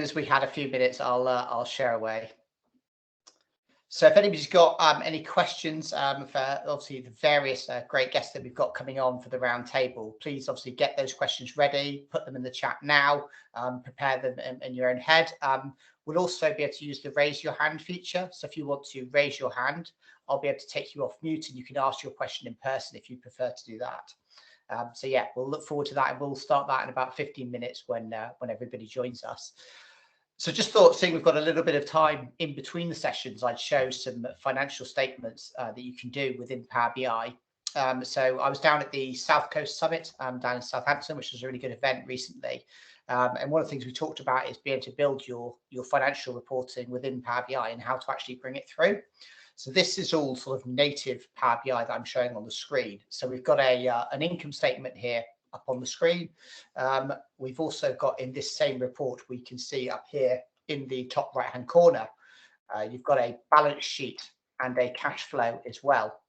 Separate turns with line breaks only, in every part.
As we had a few minutes, I'll share away. So if anybody's got any questions for obviously the various great guests that we've got coming on for the round table, please obviously get those questions ready, put them in the chat now, prepare them in your own head. We'll also be able to use the raise your hand feature. So if you want to raise your hand, I'll be able to take you off mute and you can ask your question in person if you prefer to do that. So yeah, we'll look forward to that, and we'll start that in about 15 minutes when everybody joins us. So just thought, seeing we've got a little bit of time in between the sessions, I'd show some financial statements that you can do within Power BI. So I was down at the South Coast Summit down in Southampton, which was a really good event recently. And one of the things we talked about is being able to build your financial reporting within Power BI and how to actually bring it through. So this is all sort of native Power BI that I'm showing on the screen. So we've got an income statement here up on the screen. We've also got in this same report, we can see up here in the top right hand corner, you've got a balance sheet and a cash flow as well.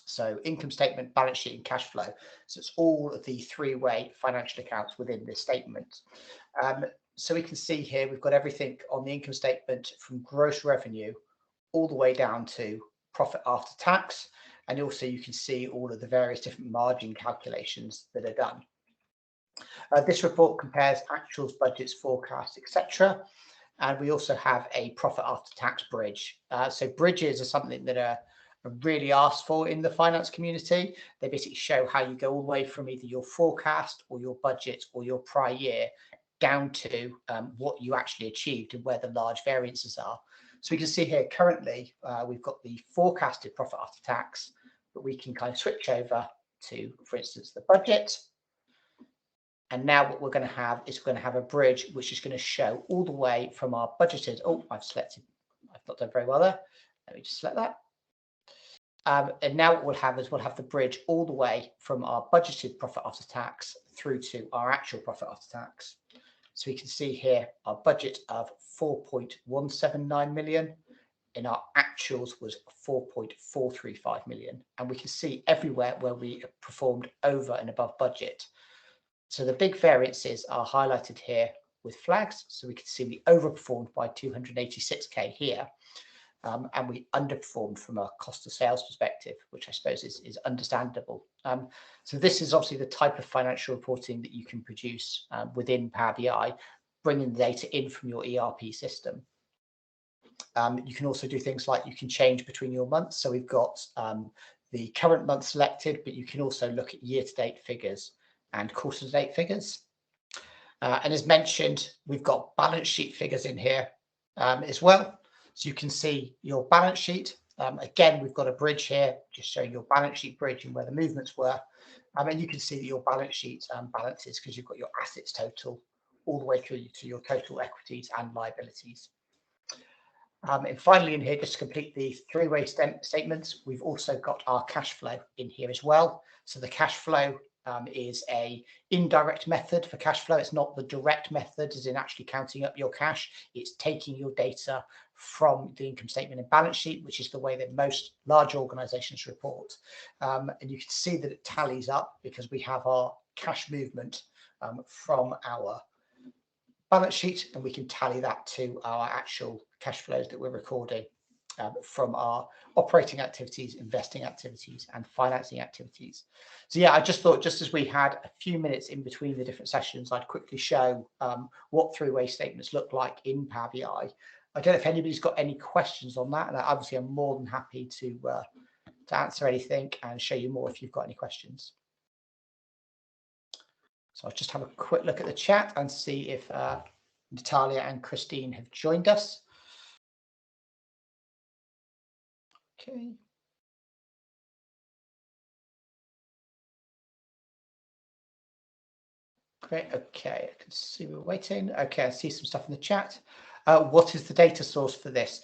So income statement, balance sheet and cash flow. So it's all of the three-way financial accounts within this statement. So we can see here we've got everything on the income statement from gross revenue all the way down to profit after tax. And also you can see all of the various different margin calculations that are done. This report compares actuals, budgets, forecasts, etc. And we also have a profit after tax bridge. So bridges are something that are really asked for in the finance community. They basically show how you go all the way from either your forecast or your budget or your prior year down to what you actually achieved and where the large variances are. So we can see here currently we've got the forecasted profit after tax, but we can kind of switch over to, for instance, the budget. And now what we're going to have is we're going to have a bridge which is going to show all the way from our budgeted. Oh, I've not done very well there. Let me just select that. And now what we'll have is we'll have the bridge all the way from our budgeted profit after tax through to our actual profit after tax. So we can see here our budget of 4.179 million. In our actuals was 4.435 million. And we can see everywhere where we performed over and above budget. So the big variances are highlighted here with flags. So we can see we overperformed by 286k here. And we underperformed from a cost of sales perspective, which I suppose is understandable. So this is obviously the type of financial reporting that you can produce within Power BI, bringing the data in from your ERP system. You can also do things like you can change between your months. So we've got the current month selected, but you can also look at year-to-date figures and quarter-to-date figures. And as mentioned, we've got balance sheet figures in here as well. So you can see your balance sheet. Again, we've got a bridge here, just showing your balance sheet bridge and where the movements were. And you can see that your balance sheet balances because you've got your assets total all the way through to your total equities and liabilities. And finally in here, just to complete the three-way statements, we've also got our cash flow in here as well. So the cash flow is a indirect method for cash flow. It's not the direct method as in actually counting up your cash. It's taking your data from the income statement and balance sheet, which is the way that most large organizations report. And you can see that it tallies up because we have our cash movement from our balance sheet, and we can tally that to our actual cash flows that we're recording from our operating activities, investing activities, and financing activities. So yeah, I just thought, just as we had a few minutes in between the different sessions, I'd quickly show what three-way statements look like in Power BI. I don't know if anybody's got any questions on that, and obviously I'm more than happy to answer anything and show you more if you've got any questions. So I'll just have a quick look at the chat and see if Natalia and Christine have joined us. Okay. Great. Okay, I can see we're waiting. Okay, I see some stuff in the chat. What is the data source for this?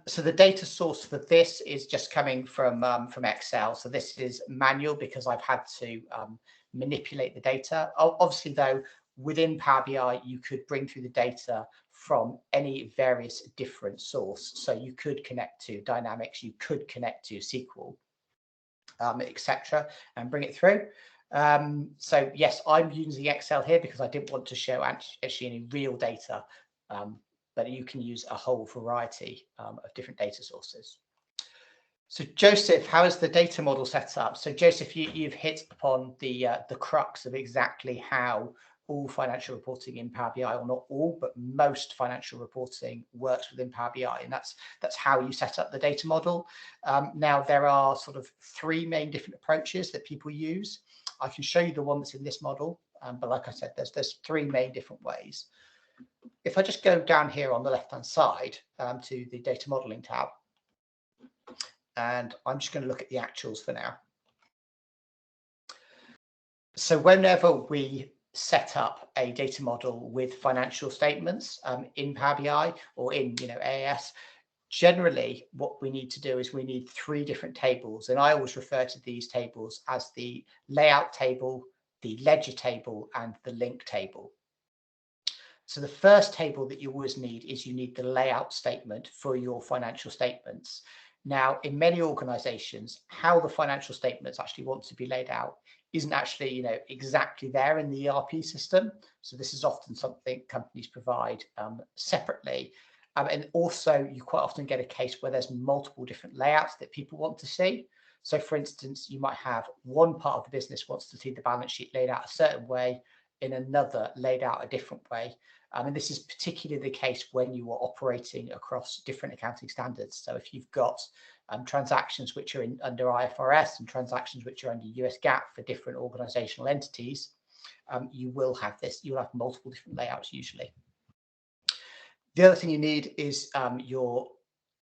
So the data source for this is just coming from Excel. So this is manual because I've had to manipulate the data. Obviously, though, within Power BI, you could bring through the data from any various different source. So you could connect to Dynamics, you could connect to SQL, etc., and bring it through. So yes, I'm using Excel here because I didn't want to show actually any real data but you can use a whole variety of different data sources. So Joseph, how is the data model set up? So Joseph, you've hit upon the crux of exactly how all financial reporting in Power BI, or not all, but most financial reporting works within Power BI, and that's how you set up the data model. Now there are sort of three main different approaches that people use. I can show you the one that's in this model, but like I said, there's three main different ways. If I just go down here on the left-hand side to the data modeling tab, and I'm just going to look at the actuals for now. So whenever we set up a data model with financial statements in Power BI or in AAS, generally what we need to do is we need three different tables, and I always refer to these tables as the layout table, the ledger table, and the link table. So the first table that you always need is you need the layout statement for your financial statements. Now, in many organizations, how the financial statements actually want to be laid out isn't actually, exactly there in the ERP system. So this is often something companies provide separately. And also, you quite often get a case where there's multiple different layouts that people want to see. So, for instance, you might have one part of the business wants to see the balance sheet laid out a certain way, in another laid out a different way. And this is particularly the case when you are operating across different accounting standards. So if you've got transactions which are under IFRS and transactions which are under US GAAP for different organizational entities, you will have this. You'll have multiple different layouts usually. The other thing you need is your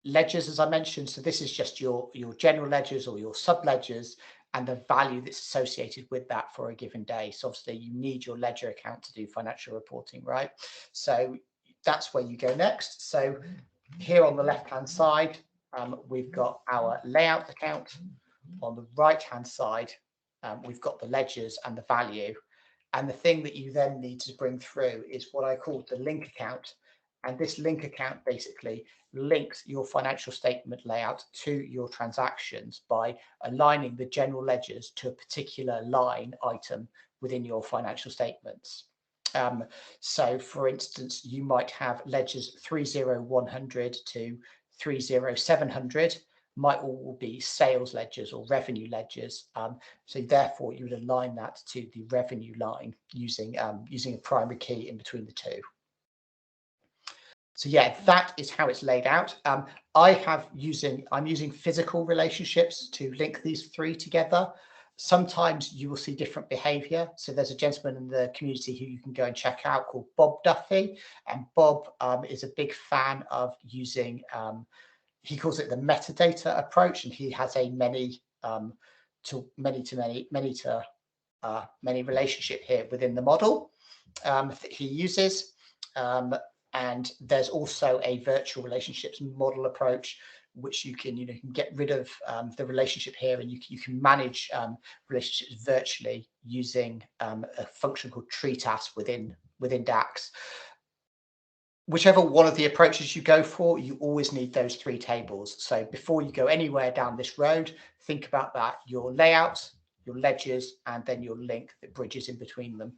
ledgers, as I mentioned. So this is just your general ledgers or your sub ledgers, and the value that's associated with that for a given day. So obviously you need your ledger account to do financial reporting, right? So that's where you go next. So here on the left-hand side, we've got our layout account. On the right-hand side, we've got the ledgers and the value. And the thing that you then need to bring through is what I call the link account. And this link account basically links your financial statement layout to your transactions by aligning the general ledgers to a particular line item within your financial statements. So, for instance, you might have ledgers 30100 to 30700 might all be sales ledgers or revenue ledgers. So therefore, you would align that to the revenue line using a primary key in between the two. So yeah, that is how it's laid out. I'm using physical relationships to link these three together. Sometimes you will see different behavior. So there's a gentleman in the community who you can go and check out called Bob Duffy. And Bob is a big fan of using, he calls it the metadata approach. And he has a many relationship here within the model that he uses. And there's also a virtual relationships model approach, which you can get rid of the relationship here, and you can manage relationships virtually using a function called TreeTask within DAX. Whichever one of the approaches you go for, you always need those three tables. So before you go anywhere down this road, think about that: your layouts, your ledgers, and then your link that bridges in between them.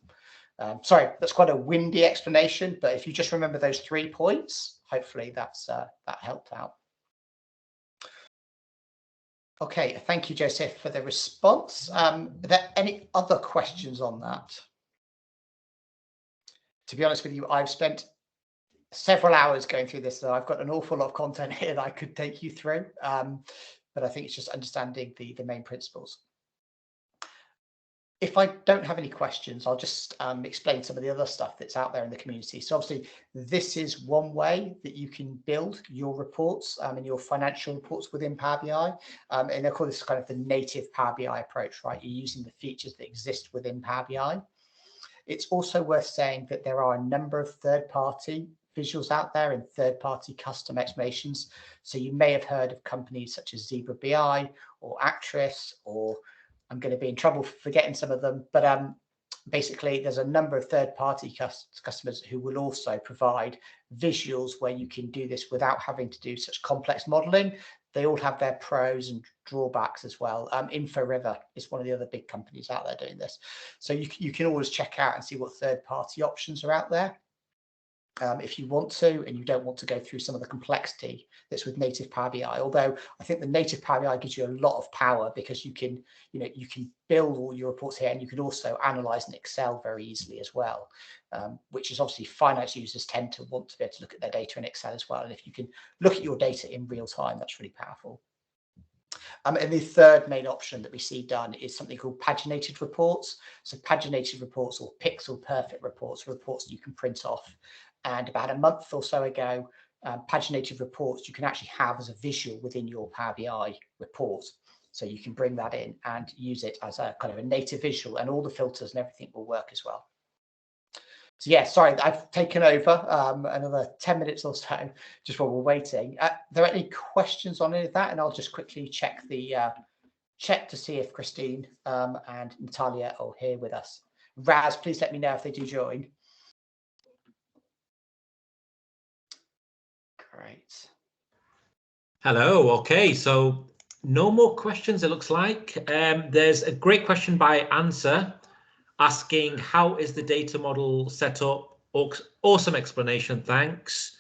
Sorry, that's quite a windy explanation, but if you just remember those 3 points, hopefully that helped out. Okay, thank you, Joseph, for the response. Are there any other questions on that? To be honest with you, I've spent several hours going through this, so I've got an awful lot of content here that I could take you through, but I think it's just understanding the main principles. If I don't have any questions, I'll just explain some of the other stuff that's out there in the community. So obviously, this is one way that you can build your reports and your financial reports within Power BI. And of course, this is kind of the native Power BI approach, right? You're using the features that exist within Power BI. It's also worth saying that there are a number of third-party visuals out there and third-party custom explanations. So you may have heard of companies such as Zebra BI or Actress, or I'm going to be in trouble for forgetting some of them, but basically there's a number of third-party customers who will also provide visuals where you can do this without having to do such complex modeling. They all have their pros and drawbacks as well. InfoRiver is one of the other big companies out there doing this. So you can always check out and see what third-party options are out there. if you want to, and you don't want to go through some of the complexity that's with native Power BI. Although I think the native Power BI gives you a lot of power, because you can build all your reports here, and you can also analyze in Excel very easily as well, which is obviously finance users tend to want to be able to look at their data in Excel as well. And if you can look at your data in real time, that's really powerful. And the third main option that we see done is something called paginated reports. So paginated reports, or pixel perfect reports, are reports that you can print off. And about a month or so ago, paginated reports you can actually have as a visual within your Power BI report. So you can bring that in and use it as a kind of a native visual, and all the filters and everything will work as well. So yeah, sorry, I've taken over another 10 minutes or so just while we're waiting. Are there any questions on any of that? And I'll just quickly check to see if Christine and Natalia are here with us. Raz, please let me know if they do join. Great.
Hello. Okay, so no more questions, it looks like. There's a great question by Answer asking, how is the data model set up? Awesome explanation, thanks.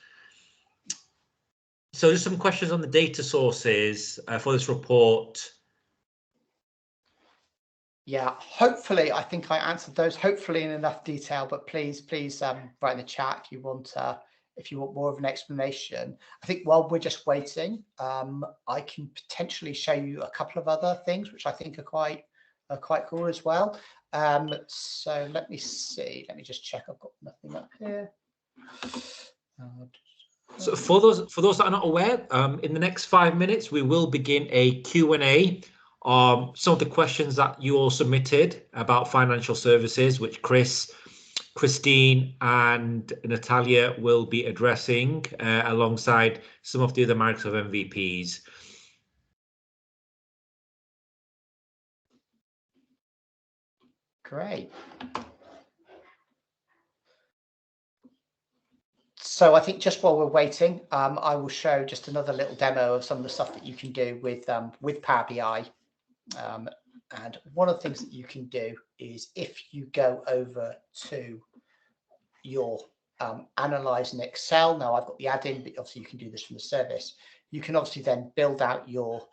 So just some questions on the data sources for this report.
Yeah, hopefully I think I answered those, hopefully in enough detail, but please write in the chat if you want more of an explanation. I think while we're just waiting, I can potentially show you a couple of other things which I think are quite cool as well. So let me see. Let me just check. I've got nothing up here.
So for those that are not aware, in the next 5 minutes, we will begin a Q&A. Some of the questions that you all submitted about financial services, which Chris, Christine and Natalia will be addressing alongside some of the other Microsoft MVPs.
Great. So I think just while we're waiting, I will show just another little demo of some of the stuff that you can do with Power BI. And one of the things that you can do is, if you go over to your Analyze in Excel, now I've got the add-in, but obviously you can do this from the service. You can obviously then build out your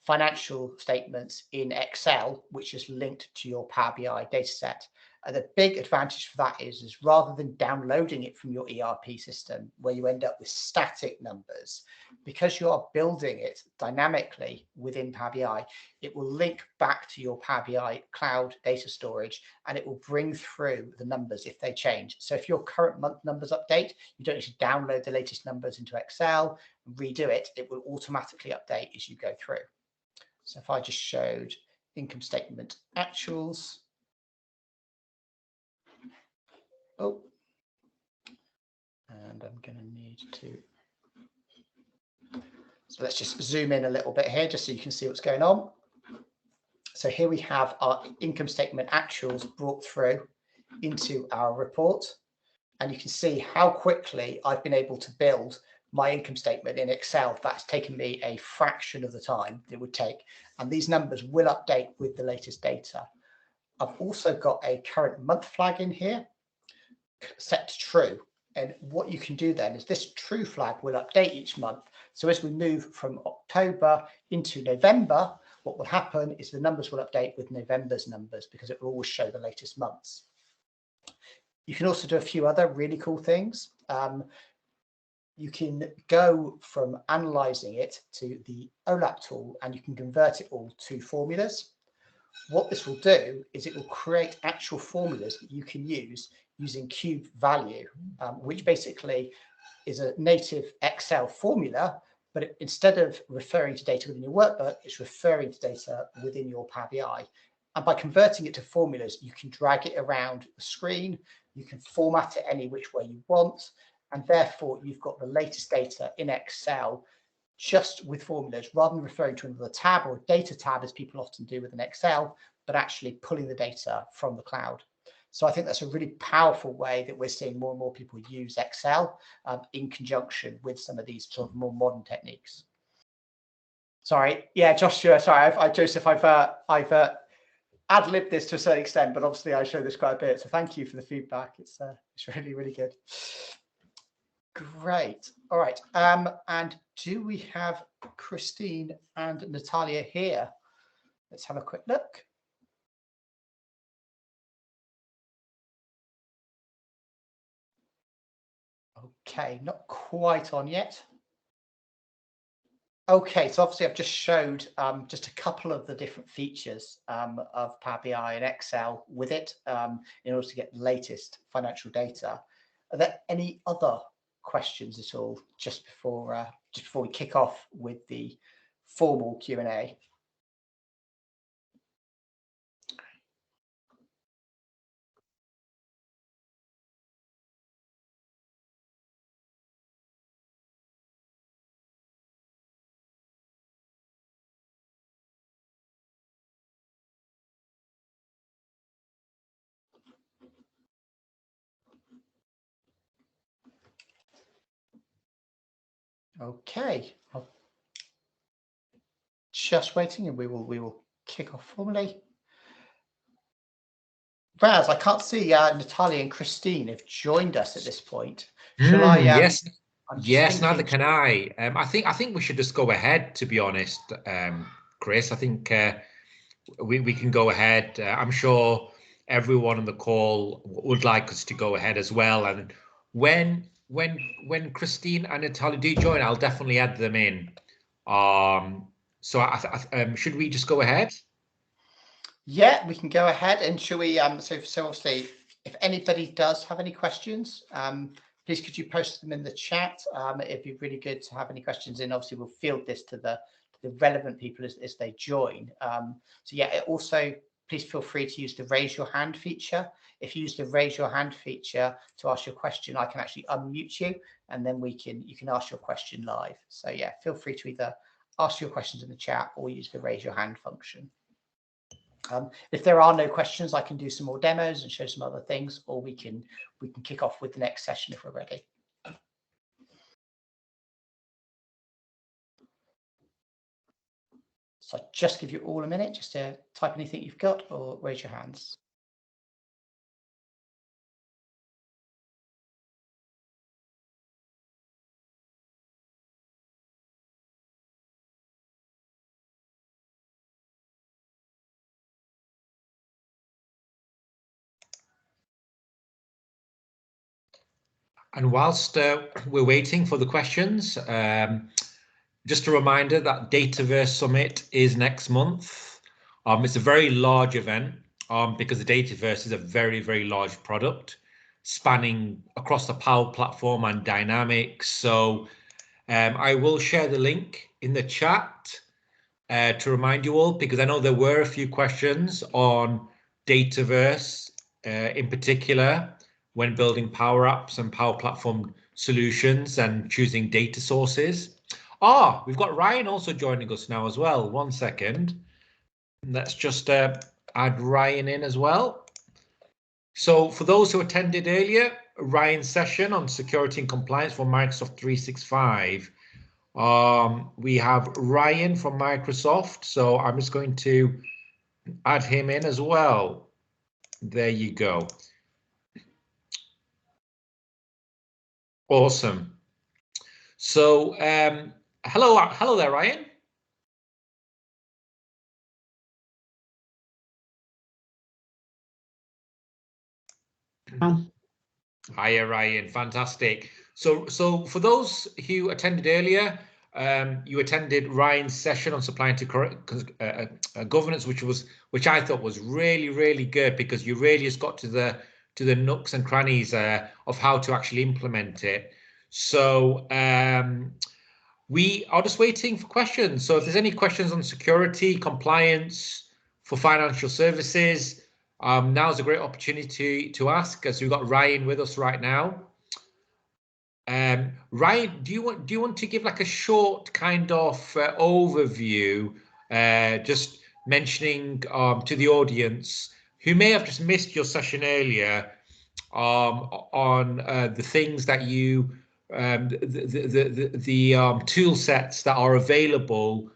financial statements in Excel, which is linked to your Power BI dataset. And the big advantage for that is rather than downloading it from your ERP system, where you end up with static numbers, because you are building it dynamically within Power BI, it will link back to your Power BI cloud data storage, and it will bring through the numbers if they change. So if your current month numbers update, you don't need to download the latest numbers into Excel, redo it. It will automatically update as you go through. So if I just showed income statement actuals. Oh, and I'm going to need to. So let's just zoom in a little bit here, just so you can see what's going on. So here we have our income statement actuals brought through into our report. And you can see how quickly I've been able to build my income statement in Excel. That's taken me a fraction of the time it would take. And these numbers will update with the latest data. I've also got a current month flag in here, set to true. And what you can do then is this true flag will update each month. So as we move from October into November, what will happen is the numbers will update with November's numbers, because it will always show the latest months. You can also do a few other really cool things. You can go from analyzing it to the OLAP tool, and you can convert it all to formulas. What this will do is it will create actual formulas that you can use using cube value, which basically is a native Excel formula, but instead of referring to data within your workbook, it's referring to data within your Power BI. And by converting it to formulas, you can drag it around the screen, you can format it any which way you want, and therefore you've got the latest data in Excel just with formulas, rather than referring to another tab or a data tab, as people often do with an Excel, but actually pulling the data from the cloud. So I think that's a really powerful way that we're seeing more and more people use Excel in conjunction with some of these sort of more modern techniques. Sorry, yeah, Joshua, sorry, Joseph, I've ad-libbed this to a certain extent, but obviously I show this quite a bit. So thank you for the feedback. It's really, really good. Great. All right. And do we have Christine and Natalia here? Let's have a quick look. Okay, not quite on yet. Okay, so obviously I've just showed just a couple of the different features of Power BI and Excel with it in order to get the latest financial data. Are there any other questions at all just before we kick off with the formal Q&A? Okay, just waiting, and we will kick off formally. Raz, I can't see Natalia and Christine have joined us at this point. Shall I?
Yes,
I'm just
yes.
thinking,
Neither can I. I think we should just go ahead. To be honest, Chris, I think we can go ahead. I'm sure everyone on the call would like us to go ahead as well. And when Christine and Natalia do join, I'll definitely add them in. So should we just go ahead?
Yeah, we can go ahead. And shall we? So obviously, if anybody does have any questions, please could you post them in the chat? It'd be really good to have any questions in. Obviously, we'll field this to the relevant people as they join. So yeah, also please feel free to use the raise your hand feature. If you use the raise your hand feature to ask your question, I can actually unmute you, and then you can ask your question live. So yeah, feel free to either ask your questions in the chat or use the raise your hand function. If there are no questions, I can do some more demos and show some other things, or we can kick off with the next session if we're ready. So I'll just give you all a minute just to type anything you've got or raise your hands.
And whilst we're waiting for the questions, just a reminder that Dataverse Summit is next month. It's a very large event because the Dataverse is a very, very large product spanning across the Power Platform and Dynamics. So I will share the link in the chat to remind you all, because I know there were a few questions on Dataverse in particular when building Power Apps and Power Platform solutions and choosing data sources. We've got Ryan also joining us now as well. 1 second. Let's just add Ryan in as well. So for those who attended earlier, Ryan's session on security and compliance for Microsoft 365. We have Ryan from Microsoft. So I'm just going to add him in as well. There you go. Awesome. So hello there, Ryan. Hiya, Ryan. Fantastic. So for those who attended earlier, you attended Ryan's session on supply to governance, which I thought was really, really good, because you really just got to the nooks and crannies of how to actually implement it. So we are just waiting for questions. So if there's any questions on security, compliance for financial services, now's a great opportunity to ask, as we've got Ryan with us right now. Ryan, do you want to give like a short kind of overview, just mentioning to the audience who may have just missed your session earlier on the things that you the tool sets that are available,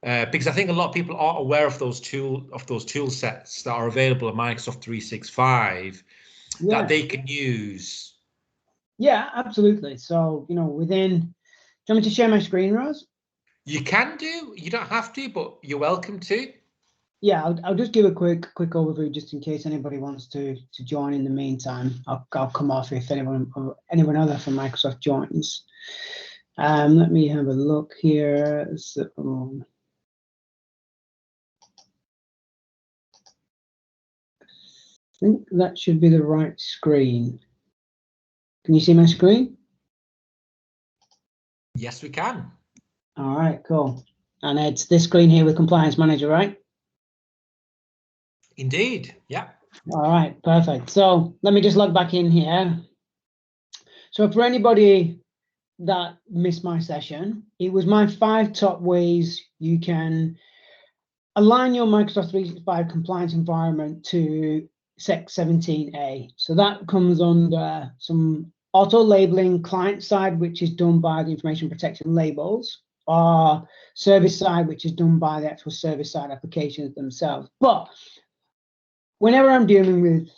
because I think a lot of people aren't aware of those tool sets that are available at Microsoft 365 that they can use.
Yeah, absolutely. So, you know, within, do you want me to share my screen, Rose?
You can do. You don't have to, but you're welcome to.
Yeah, I'll just give a quick overview just in case anybody wants to join in the meantime. I'll come off if anyone other from Microsoft joins. Let me have a look here. So, I think that should be the right screen. Can you see my screen?
Yes, we can.
All right, cool. And it's this screen here with Compliance Manager, right?
Indeed. Yeah.
All right, perfect. So let me just log back in here. So for anybody that missed my session, it was my 5 top ways you can align your Microsoft 365 compliance environment to SEC 17A. So that comes under some auto labeling client side, which is done by the information protection labels, or service side, which is done by the actual service side applications themselves. But whenever I'm dealing with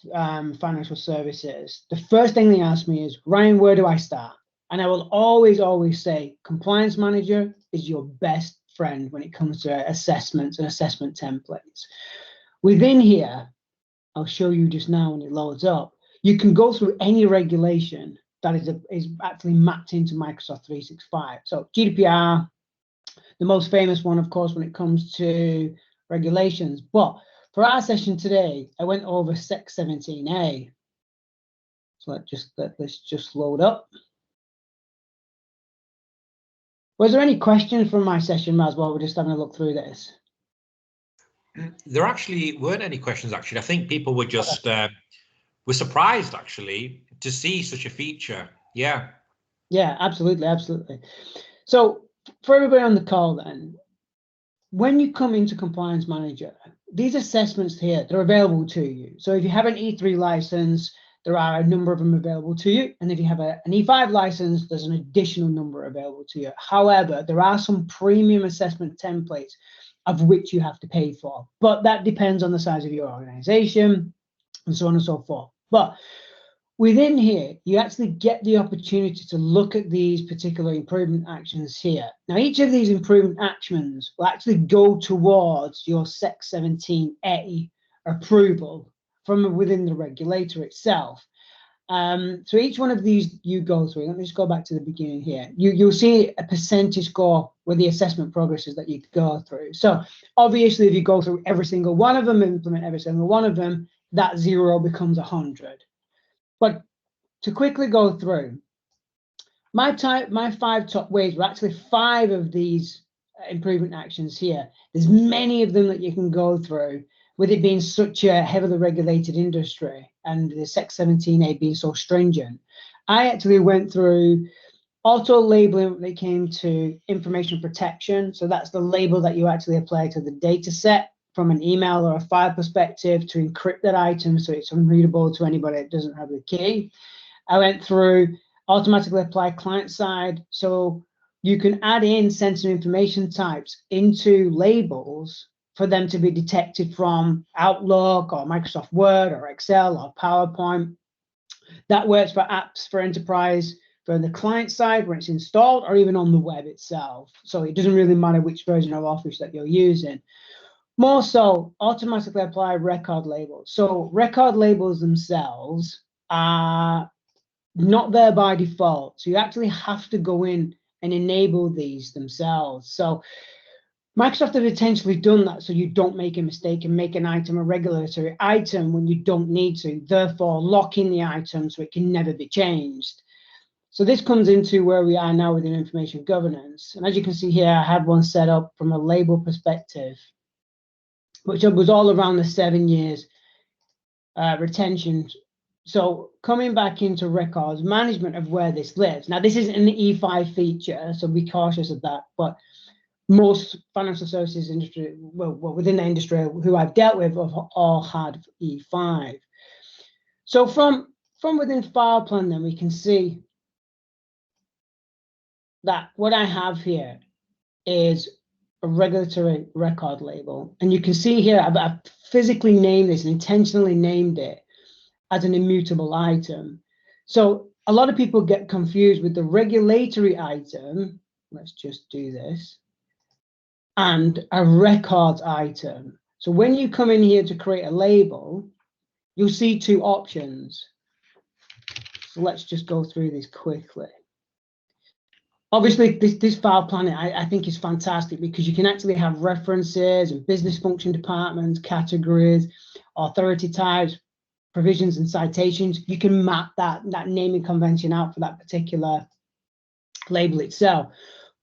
financial services, the first thing they ask me is, Ryan, where do I start? And I will always say, Compliance Manager is your best friend when it comes to assessments and assessment templates. Within here, I'll show you just now when it loads up, you can go through any regulation that is actually mapped into Microsoft 365. So GDPR, the most famous one, of course, when it comes to regulations. But for our session today, I went over SEC 17A. So let's just load up. Was there any questions from my session, Raz, while we're just having a look through this?
There actually weren't any questions, actually. I think people were just were surprised, actually, to see such a feature. Yeah.
Yeah, absolutely. So for everybody on the call then, when you come into Compliance Manager, these assessments here, they're available to you. So if you have an E3 license, there are a number of them available to you. And if you have an E5 license, there's an additional number available to you. However, there are some premium assessment templates of which you have to pay for, but that depends on the size of your organization and so on and so forth. But within here, you actually get the opportunity to look at these particular improvement actions here. Now, each of these improvement actions will actually go towards your SEC 17A approval from within the regulator itself. So each one of these you go through, let me just go back to the beginning here. You'll see a percentage score with the assessment progresses that you go through. So obviously, if you go through every single one of them, implement every single one of them, that 0 becomes 100. But to quickly go through, my 5 top ways were actually 5 of these improvement actions here. There's many of them that you can go through, with it being such a heavily regulated industry and the SEC 17A being so stringent. I actually went through auto labeling when it came to information protection. So that's the label that you actually apply to the data set from an email or a file perspective to encrypt that item so it's unreadable to anybody that doesn't have the key. I went through automatically apply client side. So you can add in sensitive information types into labels for them to be detected from Outlook or Microsoft Word or Excel or PowerPoint. That works for apps for enterprise, for the client side where it's installed, or even on the web itself. So it doesn't really matter which version of Office that you're using. More so, automatically apply record labels. So record labels themselves are not there by default. So you actually have to go in and enable these themselves. So Microsoft have intentionally done that so you don't make a mistake and make an item a regulatory item when you don't need to, therefore locking the item so it can never be changed. So this comes into where we are now within information governance. And as you can see here, I had one set up from a label perspective, which was all around the 7 years retention. So coming back into records, management of where this lives. Now, this isn't an E5 feature, so be cautious of that. But most financial services industry, well within the industry who I've dealt with, have all had E5. So from within FilePlan, then we can see that what I have here is a regulatory record label. And you can see here, I've physically named this and intentionally named it as an immutable item. So a lot of people get confused with the regulatory item. Let's just do this. And a records item. So when you come in here to create a label, you'll see two options. So let's just go through this quickly. Obviously, this file planning, I think is fantastic because you can actually have references and business function departments, categories, authority types, provisions and citations. You can map that naming convention out for that particular label itself.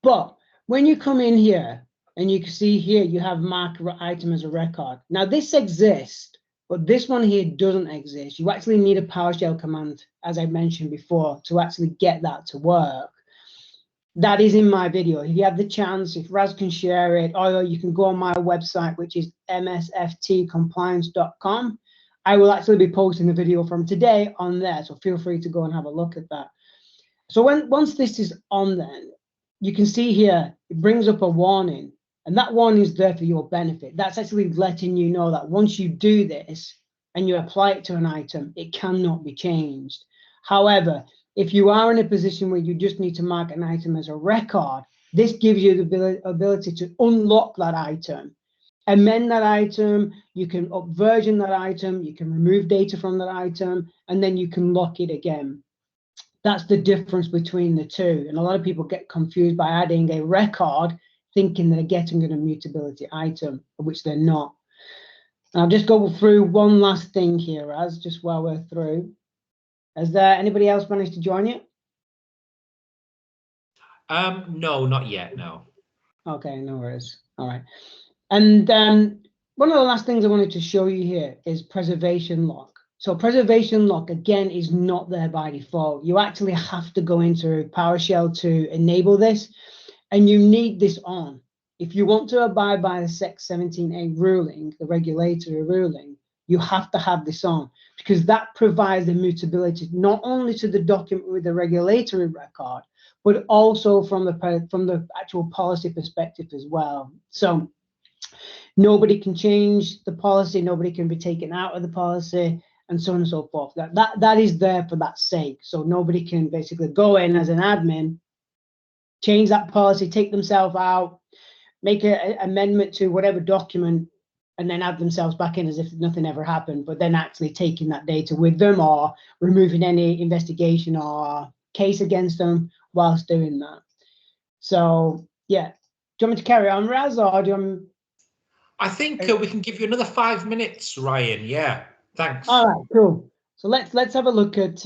But when you come in here and you can see here, you have mark item as a record. Now this exists, but this one here doesn't exist. You actually need a PowerShell command, as I mentioned before, to actually get that to work. That is in my video. If you have the chance, if Raz can share it, or you can go on my website, which is msftcompliance.com. I will actually be posting a video from today on there, so feel free to go and have a look at that. So once this is on, then you can see here it brings up a warning, and that warning is there for your benefit. That's actually letting you know that once you do this and you apply it to an item, it cannot be changed. However, if you are in a position where you just need to mark an item as a record, this gives you the ability to unlock that item, amend that item, you can up-version that item, you can remove data from that item, and then you can lock it again. That's the difference between the two. And a lot of people get confused by adding a record, thinking they're getting an immutability item, which they're not. And I'll just go through one last thing here, Raz, just while we're through. Has there anybody else managed to join you?
No, not yet, no.
Okay, no worries. All right. And one of the last things I wanted to show you here is preservation lock. So preservation lock, again, is not there by default. You actually have to go into PowerShell to enable this, and you need this on. If you want to abide by the SEC 17A ruling, the regulatory ruling, you have to have this on, because that provides immutability not only to the document with the regulatory record, but also from the actual policy perspective as well. So nobody can change the policy, nobody can be taken out of the policy, and so on and so forth. That is there for that sake. So nobody can basically go in as an admin, change that policy, take themselves out, make an amendment to whatever document, and then add themselves back in as if nothing ever happened, but then actually taking that data with them or removing any investigation or case against them whilst doing that. So yeah, do you want me to carry on, Raz, or do you want?
I think we can give you another 5 minutes, Ryan. Yeah, thanks.
All right, cool. So let's have a look at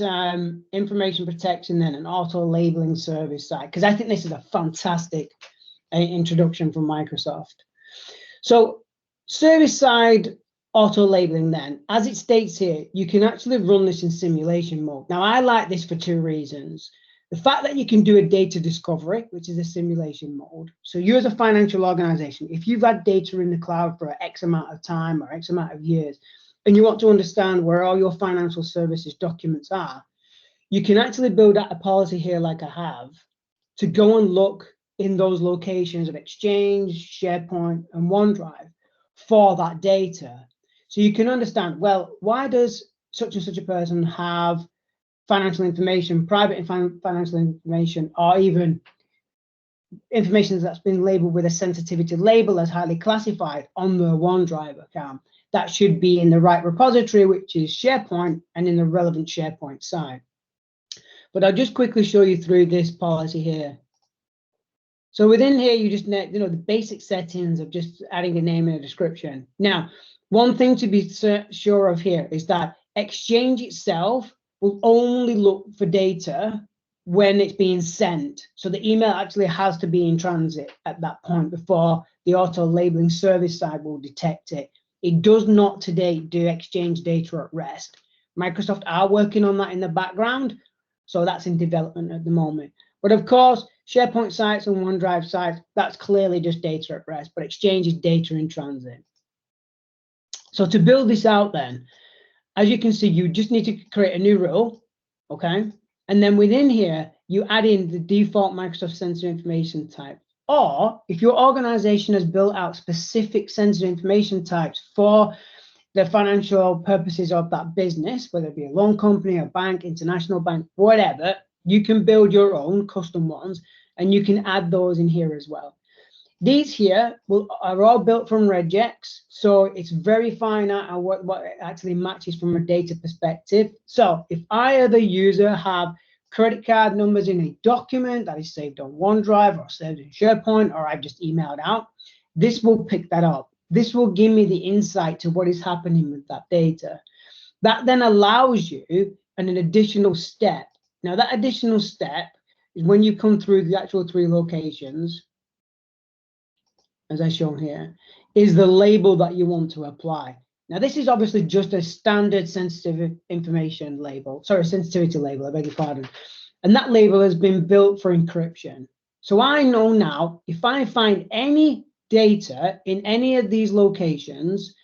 information protection then, and auto labeling service side, because I think this is a fantastic introduction from Microsoft. So service side auto labeling then, as it states here, you can actually run this in simulation mode. Now I like this for two reasons. The fact that you can do a data discovery, which is a simulation mode. So you as a financial organization, if you've had data in the cloud for X amount of time or X amount of years, and you want to understand where all your financial services documents are, you can actually build out a policy here like I have to go and look in those locations of Exchange, SharePoint, and OneDrive for that data. So you can understand, well, why does such and such a person have financial information, private financial information, or even information that's been labeled with a sensitivity label as highly classified on the OneDrive account? That should be in the right repository, which is SharePoint, and in the relevant SharePoint side. But I'll just quickly show you through this policy here. So within here, you just need, the basic settings of just adding a name and a description. Now, one thing to be sure of here is that Exchange itself will only look for data when it's being sent. So the email actually has to be in transit at that point before the auto labeling service side will detect it. It does not today do Exchange data at rest. Microsoft are working on that in the background, so that's in development at the moment. But of course, SharePoint sites and OneDrive sites, that's clearly just data at rest, but Exchange is data in transit. So to build this out then, as you can see, you just need to create a new rule, okay? And then within here, you add in the default Microsoft sensitive information type. Or if your organization has built out specific sensitive information types for the financial purposes of that business, whether it be a loan company, a bank, international bank, whatever, you can build your own custom ones and you can add those in here as well. These here are all built from regex, so it's very fine out what it actually matches from a data perspective. So if I, as a user, have credit card numbers in a document that is saved on OneDrive or saved in SharePoint, or I've just emailed out, this will pick that up. This will give me the insight to what is happening with that data. That then allows you an additional step. Now, that additional step is when you come through the actual 3 locations, as I shown here, is the label that you want to apply. Now, this is obviously just a standard sensitive information label, sorry, sensitivity label, I beg your pardon. And that label has been built for encryption. So I know now, if I find any data in any of these locations,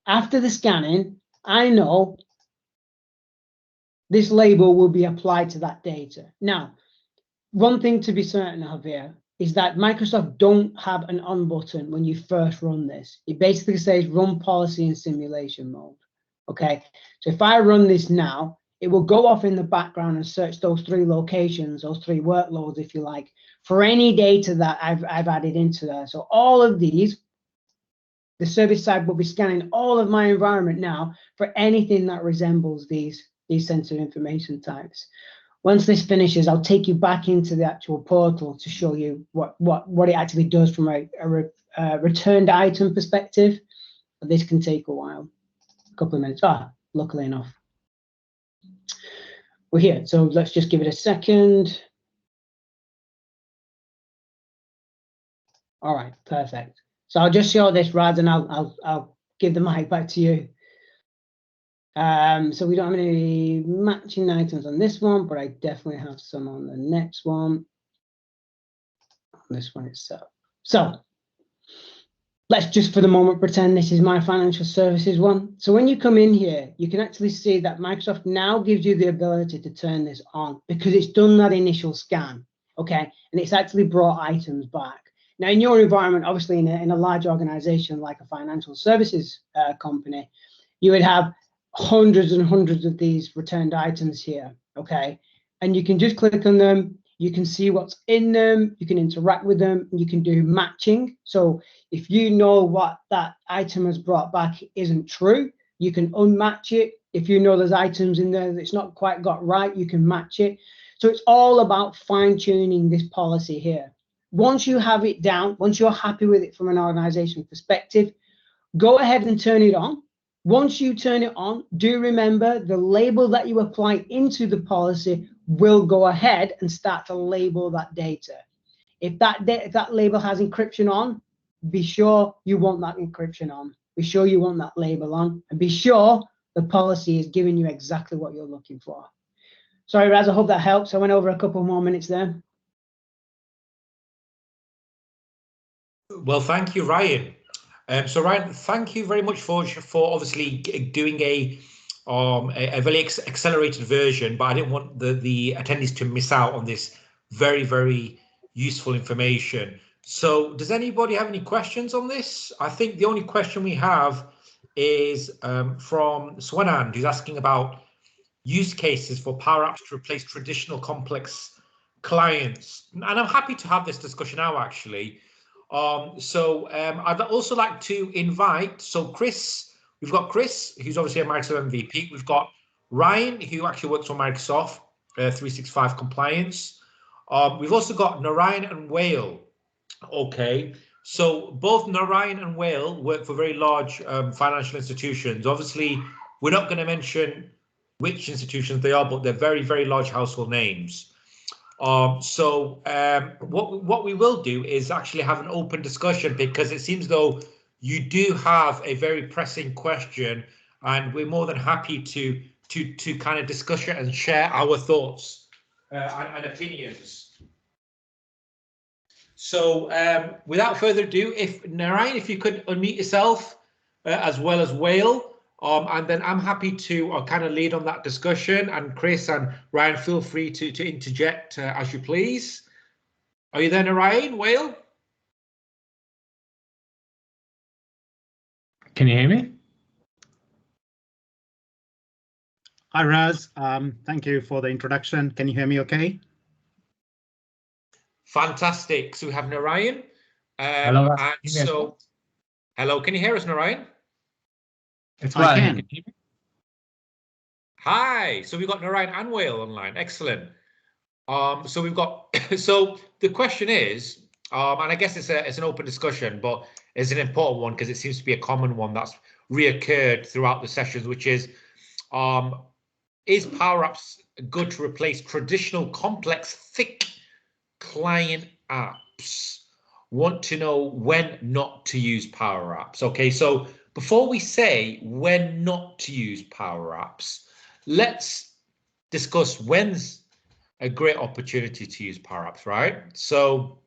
after the scanning, I know this label will be applied to that data. Now, one thing to be certain of here is that Microsoft don't have an on button when you first run this. It basically says run policy in simulation mode. Okay, so if I run this now, it will go off in the background and search those 3 locations, those 3 workloads, if you like, for any data that I've added into there. So all of these, the service side will be scanning all of my environment now for anything that resembles these sensitive information types. Once this finishes, I'll take you back into the actual portal to show you what it actually does from a returned item perspective. But this can take a while, a couple of minutes. Luckily enough, we're here. So let's just give it a second. All right, perfect. So I'll just show this, Rad, and I'll give the mic back to you. So we don't have any matching items on this one, but I definitely have some on the next one, on this one itself. So let's just for the moment pretend this is my financial services one. So when you come in here, you can actually see that Microsoft now gives you the ability to turn this on because it's done that initial scan, okay? And it's actually brought items back. Now in your environment, obviously in a large organization like a financial services company, you would have hundreds and hundreds of these returned items here, okay? And you can just click on them, you can see what's in them, you can interact with them, you can do matching. So if you know what that item has brought back isn't true, you can unmatch it. If you know there's items in there that's not quite got right, you can match it. So it's all about fine-tuning this policy here. Once you have it down, once you're happy with it from an organization perspective, go ahead and turn it on. Once you turn it on, do remember the label that you apply into the policy will go ahead and start to label that data. If that label has encryption on, be sure you want that encryption on. Be sure you want that label on, and be sure the policy is giving you exactly what you're looking for. Sorry, Raz, I hope that helps. I went over a couple more minutes there.
Well, thank you, Ryan. So Ryan, thank you very much for obviously doing a very accelerated version, but I didn't want the attendees to miss out on this very, very useful information. So does anybody have any questions on this? I think the only question we have is from Swanand, who's asking about use cases for Power Apps to replace traditional complex clients. And I'm happy to have this discussion now, actually. I'd also like to invite, so Chris, we've got Chris, who's obviously a Microsoft MVP. We've got Ryan, who actually works for Microsoft 365 compliance. We've also got Narayan and Whale. Okay, so both Narayan and Whale work for very large financial institutions. Obviously, we're not going to mention which institutions they are, but they're very, very large household names. What we will do is actually have an open discussion, because it seems though you do have a very pressing question, and we're more than happy to kind of discuss it and share our thoughts and opinions. So without further ado, if Narayan, if you could unmute yourself as well as Whale. And then I'm happy to kind of lead on that discussion, and Chris and Ryan, feel free to interject as you please. Are you there, Ryan? Whale?
Can you hear me? Hi, Raz. Thank you for the introduction. Can you hear me okay?
Fantastic. So we have Narayan.
Hello.
And so, hello, can you hear us, Narayan?
It's
I
fine.
can.
Hi. So we've got Narayan and Whale online. Excellent. So we've got, so the question is, and I guess it's an open discussion, but it's an important one because it seems to be a common one that's reoccurred throughout the sessions, which is Power Apps good to replace traditional, complex, thick client apps? Want to know when not to use Power Apps. Okay, so before we say when not to use Power Apps, let's discuss when's a great opportunity to use Power Apps, right? So,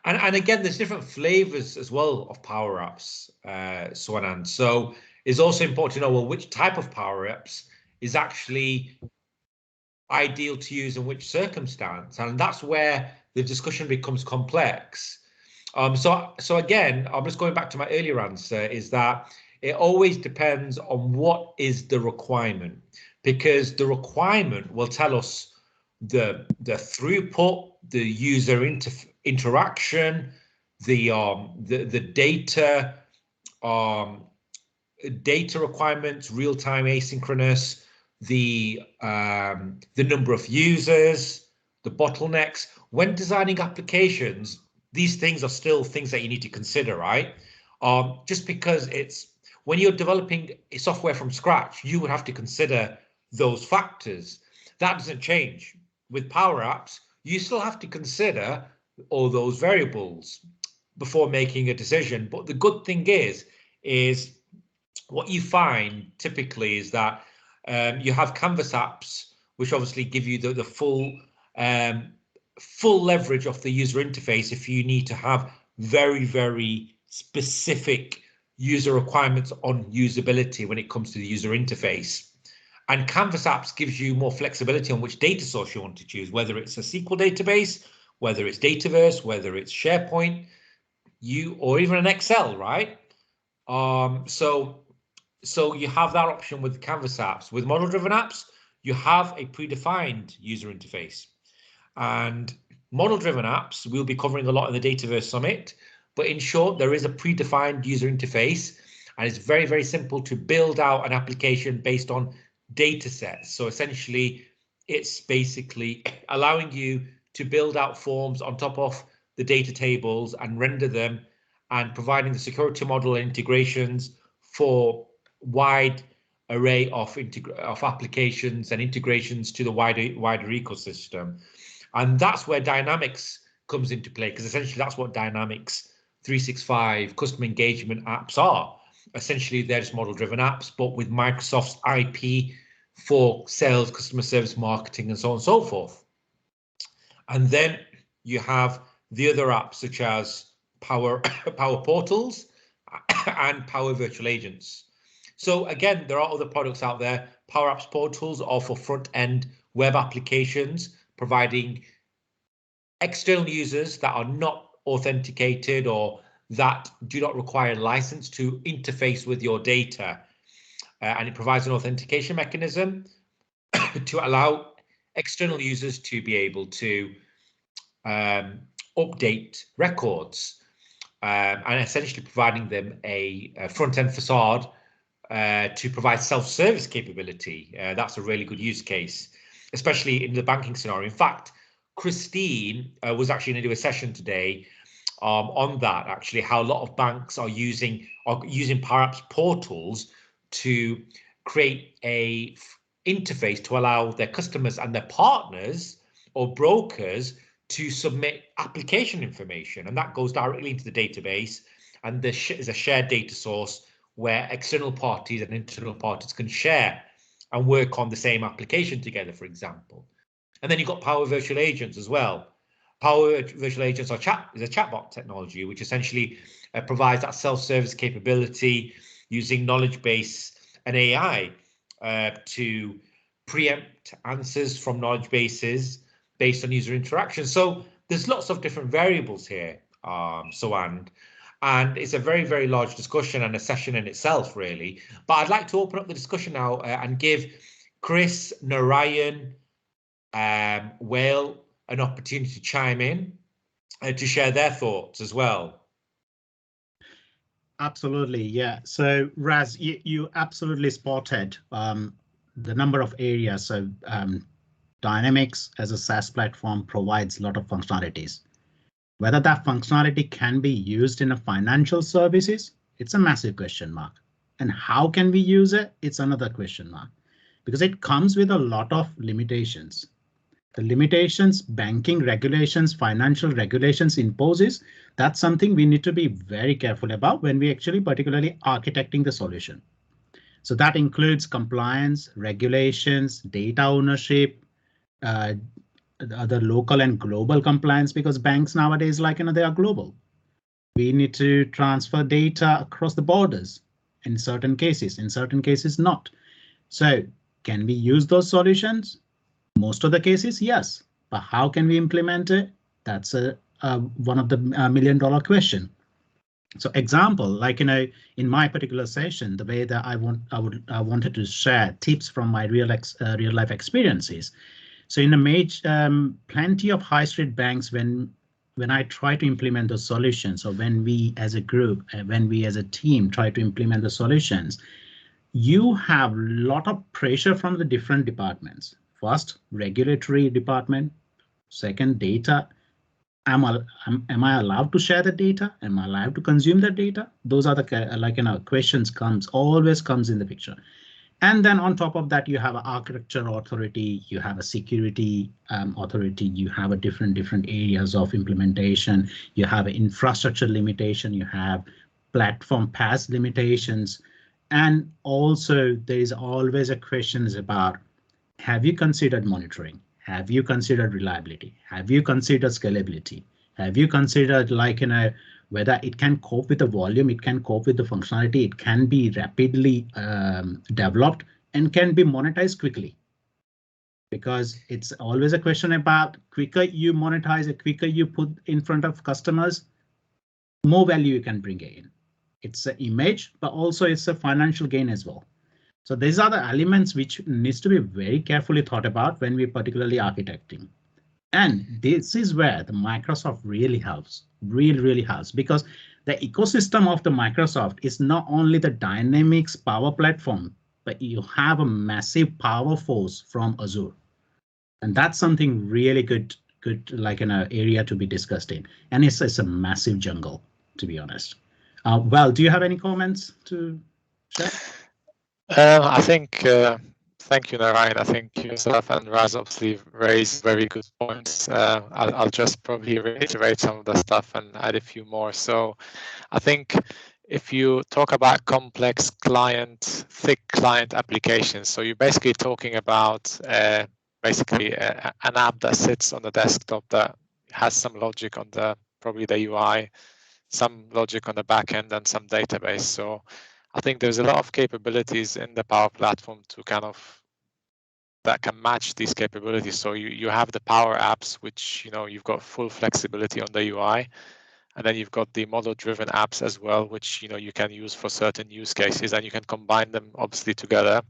and again, there's different flavors as well of Power Apps, Swanand. So it's also important to know, well, which type of Power Apps is actually ideal to use in which circumstance, and that's where the discussion becomes complex. So again, I'm just going back to my earlier answer, is that it always depends on what is the requirement, because the requirement will tell us the throughput, the user interaction, the data requirements, real-time asynchronous, the number of users, the bottlenecks. When designing applications, these things are still things that you need to consider, right? Just because when you're developing a software from scratch, you would have to consider those factors. That doesn't change. With Power Apps, you still have to consider all those variables before making a decision. But the good thing is what you find typically is that you have Canvas apps, which obviously give you the full leverage of the user interface if you need to have very, very specific user requirements on usability when it comes to the user interface. And Canvas apps gives you more flexibility on which data source you want to choose, whether it's a SQL database, whether it's Dataverse, whether it's SharePoint, or even an Excel, right? So you have that option with Canvas apps. With model-driven apps, you have a predefined user interface. And model-driven apps, we'll be covering a lot in the Dataverse Summit. But in short, there is a predefined user interface, and it's very, very simple to build out an application based on data sets. So essentially, it's basically allowing you to build out forms on top of the data tables and render them, and providing the security model and integrations for wide array of applications and integrations to the wider ecosystem. And that's where Dynamics comes into play, because essentially that's what Dynamics 365 customer engagement apps are. Essentially, they're just model-driven apps, but with Microsoft's IP for sales, customer service, marketing, and so on and so forth. And then you have the other apps such as Power Portals and Power Virtual Agents. So again, there are other products out there. Power Apps Portals are for front-end web applications, providing external users that are not authenticated or that do not require a license to interface with your data. And it provides an authentication mechanism to allow external users to be able to update records, and essentially providing them a front-end facade to provide self-service capability. That's a really good use case, especially in the banking scenario. In fact, Christine was actually going to do a session today on that, actually, how a lot of banks are using Power Apps portals to create a interface to allow their customers and their partners or brokers to submit application information, and that goes directly into the database, and there is a shared data source where external parties and internal parties can share and work on the same application together, for example. And then you've got Power Virtual Agents as well. Power Virtual Agents is a chatbot technology, which essentially provides that self-service capability using knowledge base and AI to preempt answers from knowledge bases based on user interaction. So there's lots of different variables here, and it's a very, very large discussion and a session in itself, really. But I'd like to open up the discussion now and give Chris, Narayan, Whale an opportunity to chime in to share their thoughts as well.
Absolutely, yeah. So Raz, you absolutely spotted the number of areas. So Dynamics as a SaaS platform provides a lot of functionalities. Whether that functionality can be used in a financial services, it's a massive question mark. And how can we use it? It's another question mark, because it comes with a lot of limitations. The limitations banking regulations, financial regulations imposes, that's something we need to be very careful about when we actually particularly architecting the solution. So that includes compliance, regulations, data ownership, other local and global compliance, because banks nowadays, like, they are global. We need to transfer data across the borders in certain cases not. So can we use those solutions? Most of the cases, yes, but how can we implement it? That's one of the $1 million question. So example, like, in my particular session, the way that I wanted to share tips from my real life experiences. So in a major plenty of high street banks, when I try to implement the solutions, or when we as a group, when we as a team try to implement the solutions, you have a lot of pressure from the different departments. First, regulatory department. Second, data. Am I allowed to share the data? Am I allowed to consume the data? Those are the questions always comes in the picture. And then on top of that, you have an architecture authority, you have a security authority, you have a different areas of implementation, you have an infrastructure limitation, you have platform pass limitations, and also there is always a questions about, have you considered monitoring? Have you considered reliability? Have you considered scalability? Have you considered, whether it can cope with the volume, it can cope with the functionality, it can be rapidly developed and can be monetized quickly? Because it's always a question about quicker you monetize, the quicker you put in front of customers, more value you can bring in. It's an image, but also it's a financial gain as well. So these are the elements which needs to be very carefully thought about when we're particularly architecting. And this is where the Microsoft really helps, really helps, because the ecosystem of the Microsoft is not only the Dynamics Power Platform, but you have a massive power force from Azure. And that's something really good, like an area to be discussed in. And it's a massive jungle, to be honest. Well, do you have any comments to share?
I think, thank you, Narayan. I think yourself and Raz obviously raised very good points. I'll just probably reiterate some of the stuff and add a few more. So I think if you talk about complex thick client applications, so you're basically talking about basically an app that sits on the desktop that has some logic on probably the UI, some logic on the back end, and some database. So I think there's a lot of capabilities in the Power Platform that can match these capabilities. So you have the Power Apps, which you've got full flexibility on the UI, and then you've got the model-driven apps as well, which you can use for certain use cases, and you can combine them obviously together.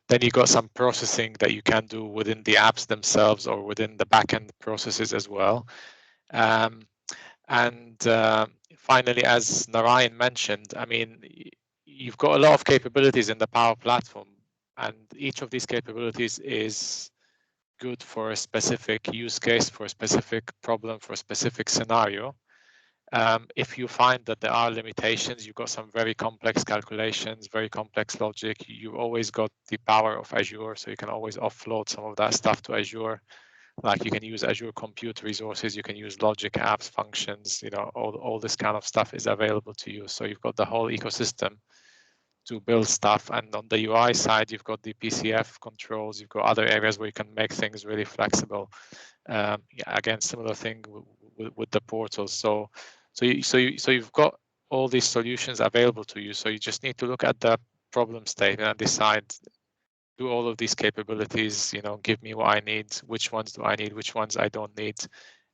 Then you've got some processing that you can do within the apps themselves or within the backend processes as well. Finally, as Narayan mentioned, I mean, you've got a lot of capabilities in the Power Platform, and each of these capabilities is good for a specific use case, for a specific problem, for a specific scenario. If you find that there are limitations, you've got some very complex calculations, very complex logic, you've always got the power of Azure, so you can always offload some of that stuff to Azure. Like you can use Azure Compute resources, you can use logic apps, functions, all this kind of stuff is available to you. So you've got the whole ecosystem to build stuff. And on the UI side, you've got the PCF controls, you've got other areas where you can make things really flexible. Again, similar thing with the portals. So you've got all these solutions available to you. So you just need to look at the problem statement and decide, do all of these capabilities, give me what I need, which ones do I need, which ones I don't need,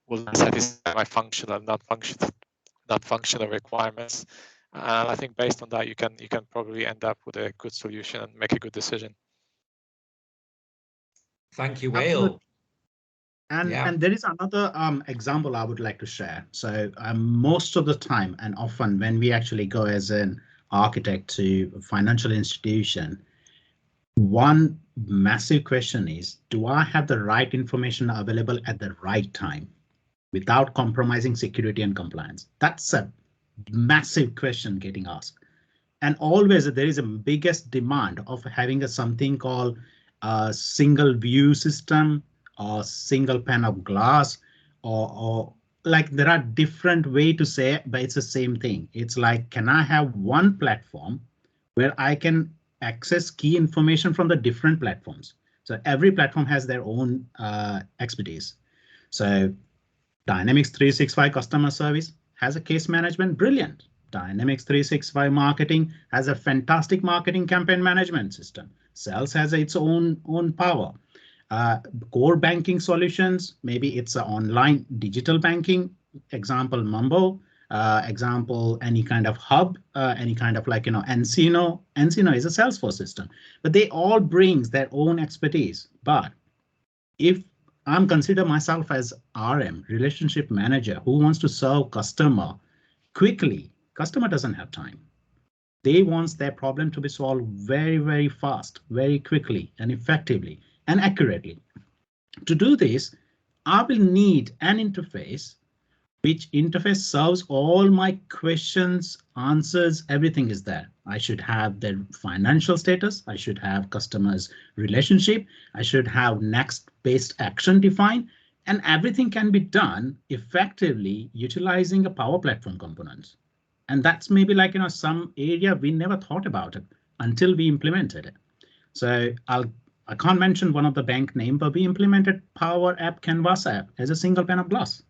will satisfy my functional and non-functional requirements. And I think based on that, you can probably end up with a good solution and make a good decision.
Thank you,
Absolutely.
Whale.
And
Yeah.
there is another example I would like to share. So most of the time and often when we actually go as an architect to a financial institution, one massive question is, do I have the right information available at the right time without compromising security and compliance? That's a massive question getting asked. And always there is a biggest demand of having something called a single view system or single pane of glass, or like there are different way to say it, but it's the same thing. It's like, can I have one platform where I can access key information from the different platforms? So every platform has their own expertise. So Dynamics 365 customer service has a case management, brilliant. Dynamics 365 marketing has a fantastic marketing campaign management system. Sales has its own power. Core banking solutions, maybe it's an online digital banking, example Mambo, example any kind of hub, any kind of like, Encino. Encino is a Salesforce system, but they all brings their own expertise. But if I'm consider myself as RM, relationship manager, who wants to serve customer quickly, customer doesn't have time. They want their problem to be solved very, very fast, very quickly and effectively and accurately. To do this, I will need an interface which interface serves all my questions, answers, everything is there. I should have their financial status. I should have customers' relationship. I should have next best action defined, and everything can be done effectively utilizing a Power Platform components. And that's maybe like, some area we never thought about it until we implemented it. So I can't mention one of the bank name, but we implemented Power App Canvas app as a single pane of glass.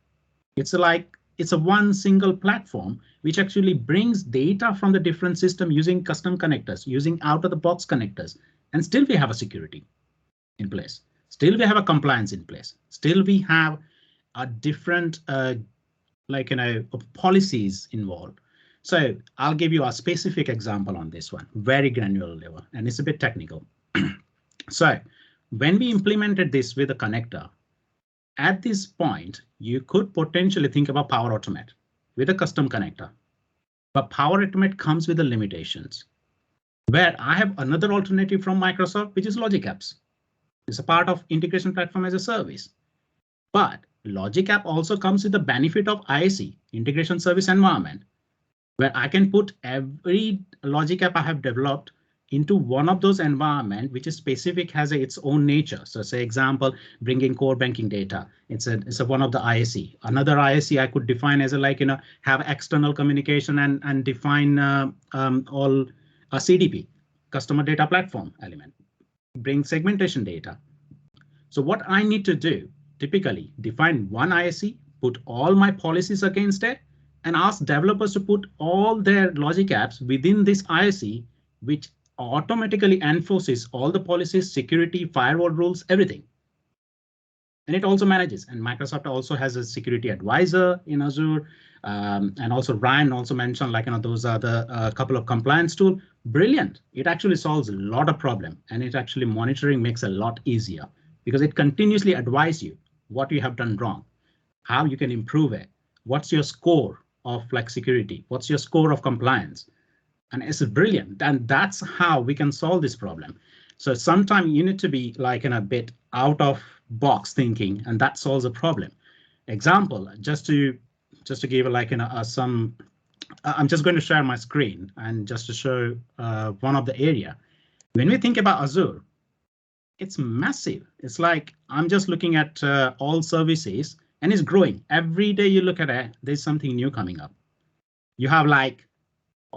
It's a one single platform which actually brings data from the different system using custom connectors, using out of the box connectors, and still we have a security in place. Still we have a compliance in place. Still we have a different policies involved. So I'll give you a specific example on this one, very granular level, and it's a bit technical. So when we implemented this with a connector, at this point, you could potentially think about Power Automate with a custom connector, but Power Automate comes with the limitations where I have another alternative from Microsoft, which is Logic Apps. It's a part of integration platform as a service, but Logic App also comes with the benefit of ISE, integration service environment, where I can put every Logic App I have developed into one of those environment, which is specific, has its own nature. So say example, bringing core banking data. It's a one of the ISE. Another ISE I could define as a have external communication and define all a CDP, customer data platform element, bring segmentation data. So what I need to do, typically define one ISE, put all my policies against it, and ask developers to put all their Logic Apps within this ISE, which automatically enforces all the policies, security, firewall rules, everything. And it also manages. And Microsoft also has a security advisor in Azure. And also Ryan also mentioned those are the couple of compliance tools. Brilliant. It actually solves a lot of problem, and it actually monitoring makes a lot easier because it continuously advises you what you have done wrong, how you can improve it. What's your score of security? What's your score of compliance? And it's brilliant, and that's how we can solve this problem. So sometimes you need to be in a bit out of box thinking, and that solves a problem. Example, just to give some, I'm just going to share my screen and just to show one of the area. When we think about Azure, it's massive. It's like I'm just looking at all services, and it's growing every day. You look at it, there's something new coming up. You have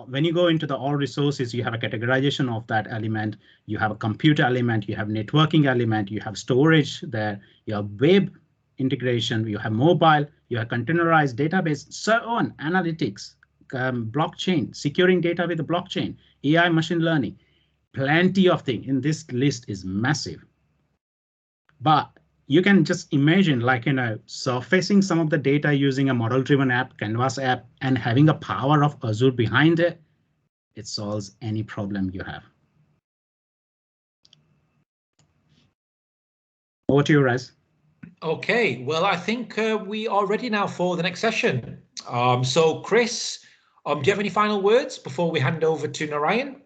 when you go into the all resources, you have a categorization of that element. You have a computer element, you have networking element, you have storage there, you have web integration, you have mobile, you have containerized database, so on, analytics, blockchain, securing data with the blockchain, AI, machine learning, plenty of things in this list is massive. But you can just imagine surfacing some of the data using a model-driven app, Canvas app, and having a power of Azure behind it. It solves any problem you have. Over to you, Raz.
Okay, well, I think we are ready now for the next session. So, Chris, do you have any final words before we hand over to Narayan?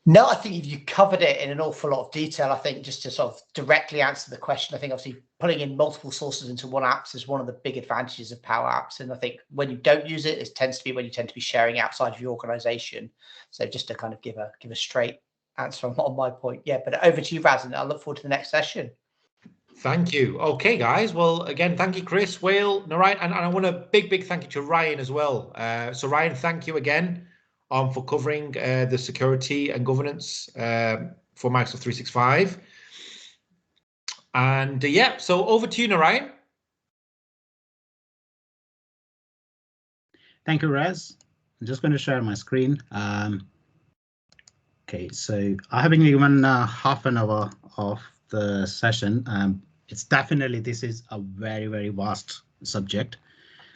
No, I think you covered it in an awful lot of detail. I think just to sort of directly answer the question, I think obviously putting in multiple sources into one app is one of the big advantages of Power Apps. And I think when you don't use it, it tends to be when you tend to be sharing outside of your organization. So just to kind of give a straight answer on my point. Yeah, but over to you, Raz, and I look forward to the next session.
Thank you. Okay, guys. Well, again, thank you, Chris, Wale, Narayan, and I want a big thank you to Ryan as well. So Ryan, thank you again for covering the security and governance for Microsoft 365. And yeah, so over to you, Narayan.
Thank you, Raz. I'm just going to share my screen. Okay, so I have been given half an hour of the session. It's definitely, this is a very vast subject.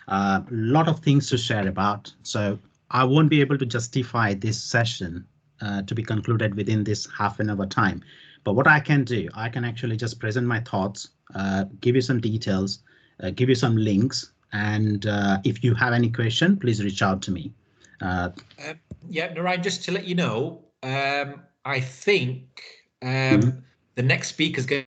A lot of things to share about. So I won't be able to justify this session to be concluded within this half an hour time. But what I can do, I can actually just present my thoughts, give you some details, give you some links. And if you have any question, please reach out to me.
Yeah, Narayan, just to let you know, I think the next speaker is going